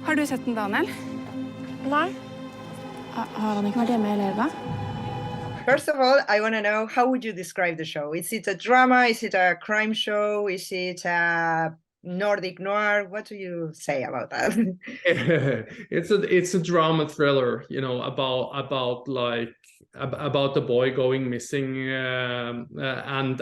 Har du sett den, Daniel? Nei. Har han ikke vært hjemme hele helga? First of all, I want to know, how would you describe the show? Is it a drama? Is it a crime show? Is it a Nordic noir? What do you say about that? It's a drama thriller, you know, about the boy going missing, and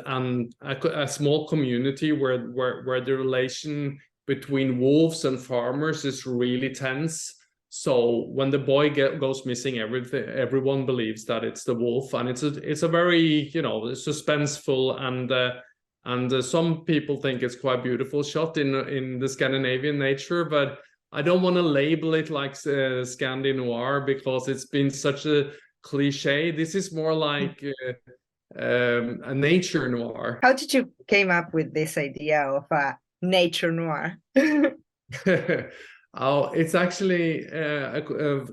a small community where the relation between wolves and farmers is really tense. So when the boy goes missing, everyone believes that it's the wolf, and it's a very, you know, suspenseful and some people think it's quite beautiful shot in the Scandinavian nature, but I don't want to label it like Scandi noir because it's been such a cliche. This is more like a nature noir. How did you came up with this idea of a nature noir? Oh, it's actually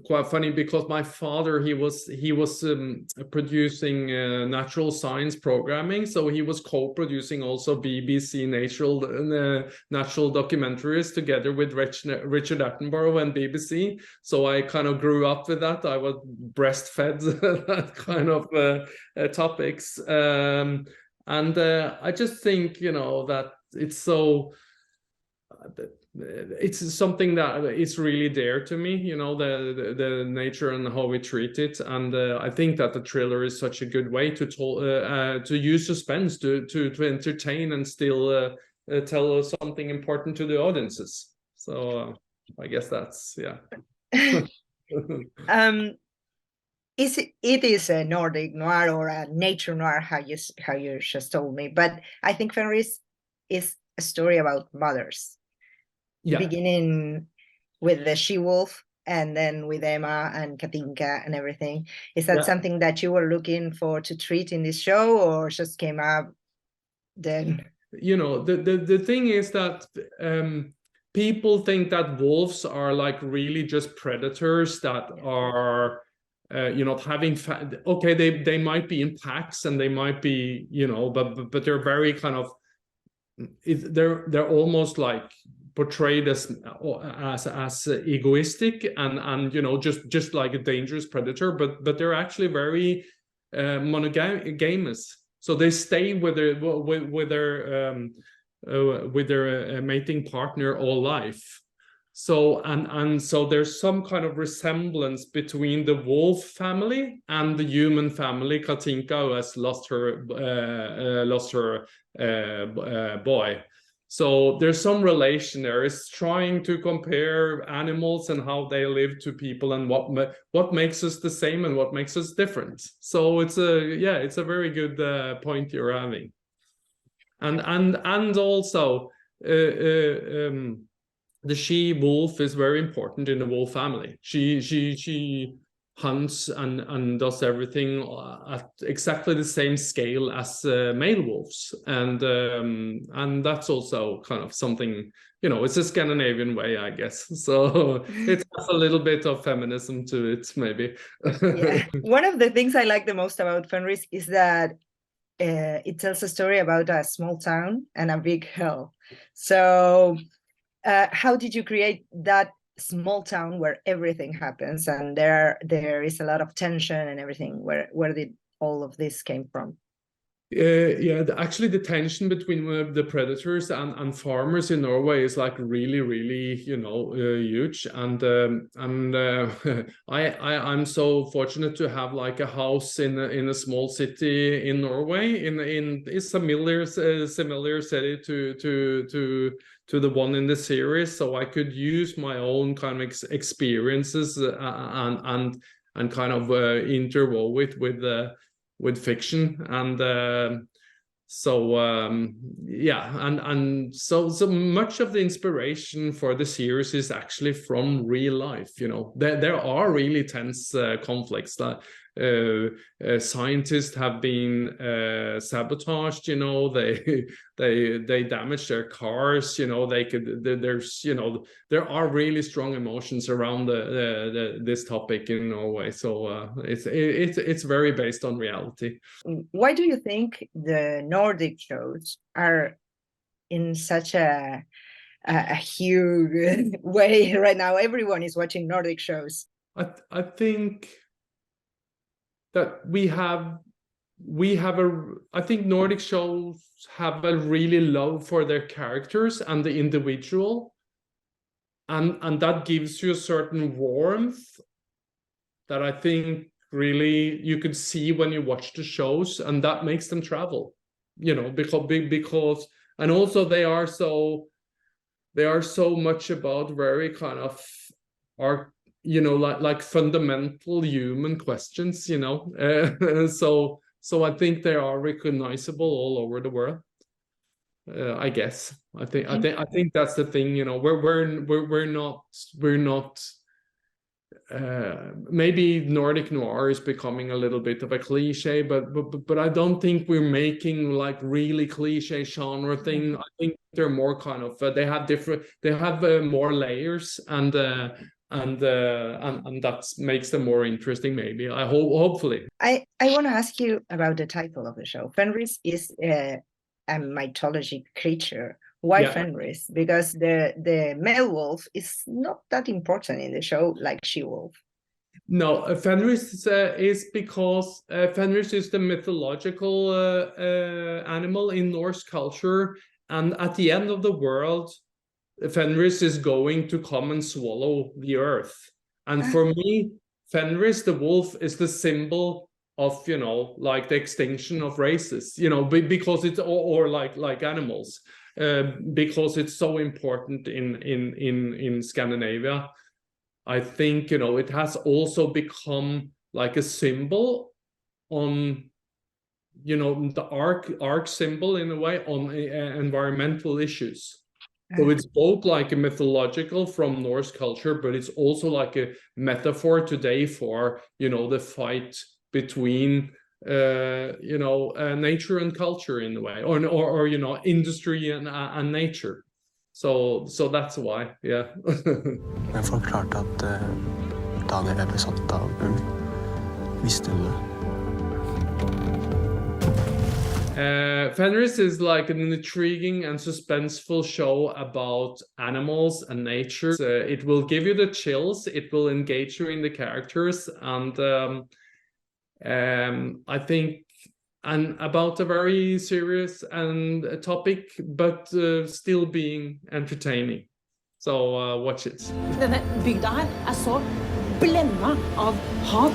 quite funny because my father, he was producing natural science programming, so he was co-producing also BBC natural documentaries together with Richard Attenborough and BBC. So I kind of grew up with that. I was breastfed that kind of topics, and I just think, you know, that it's so. It's something that is really dear to me, you know, the nature and how we treat it, and I think that the thriller is such a good way to use suspense to entertain and still tell something important to the audiences. So I guess that's it is a Nordic noir or a nature noir, how you just told me, but I think Fenris is a story about mothers. Yeah. Beginning with the she-wolf and then with Emma and Katinka and everything. Is that something that you were looking for to treat in this show, or just came up then? You know, the thing is that people think that wolves are like really just predators that are you know, having okay, they might be in packs and they might be, you know, but they're very kind of, they're almost like portrayed as egoistic and you know, just like a dangerous predator, but they're actually very monogamous. So they stay with their mating partner all life. So and so there's some kind of resemblance between the wolf family and the human family. Katinka, who has lost her boy. So there's some relation there. It's trying to compare animals and how they live to people, and what makes us the same and what makes us different. So it's a very good point you're having, and also the she-wolf is very important in the wolf family. She hunts and does everything at exactly the same scale as male wolves, and that's also kind of something, you know, it's a Scandinavian way, I guess. So it has a little bit of feminism to it, maybe. Yeah. One of the things I like the most about Fenris is that it tells a story about a small town and a big hill. So how did you create that small town where everything happens and there is a lot of tension and everything? Where did all of this came from? Actually the tension between the predators and farmers in Norway is like really, you know, huge, and I'm so fortunate to have like a house in a small city in Norway in a similar city to the one in the series, so I could use my own kind of experiences and kind of interwove it with fiction, and so much of the inspiration for the series is actually from real life. You know, there are really tense conflicts that scientists have been sabotaged. You know, they damage their cars. You know, there's, you know, there are really strong emotions around this topic in Norway. So it's very based on reality. Why do you think the Nordic shows are in such a a huge way right now. Everyone is watching Nordic shows. I think that I think Nordic shows have a really love for their characters and the individual, and that gives you a certain warmth that I think really you could see when you watch the shows, and that makes them travel, because and also they are so much about very kind of like fundamental human questions, so I think they are recognizable all over the world. I guess I think that's the thing, we're not maybe Nordic noir is becoming a little bit of a cliche, but I don't think we're making like really cliche genre thing. I think they're more kind of they have more layers, and that makes them more interesting, maybe. Hopefully. I want to ask you about the title of the show. Fenris is a mythology creature. Why Fenris? Because the male wolf is not that important in the show like she-wolf. No, Fenris is because Fenris is the mythological animal in Norse culture, and at the end of the world, Fenris is going to come and swallow the earth. And for me, Fenris, the wolf, is the symbol of, like the extinction of races, because it's or like animals, because it's so important in Scandinavia. I think, it has also become like a symbol on, the arc symbol in a way on environmental issues. So it's both like a mythological from Norse culture, but it's also like a metaphor today for, the fight between, nature and culture in a way, or industry and nature. So that's why, yeah. Men forklarte at Daniel ble satt av ulv. Visste du det? Fenris is like an intriguing and suspenseful show about animals and nature. It will give you the chills, it will engage you in the characters, and I think, and about a very serious and topic, but still being entertaining. So watch it. Denne bygda her så blendet av hav.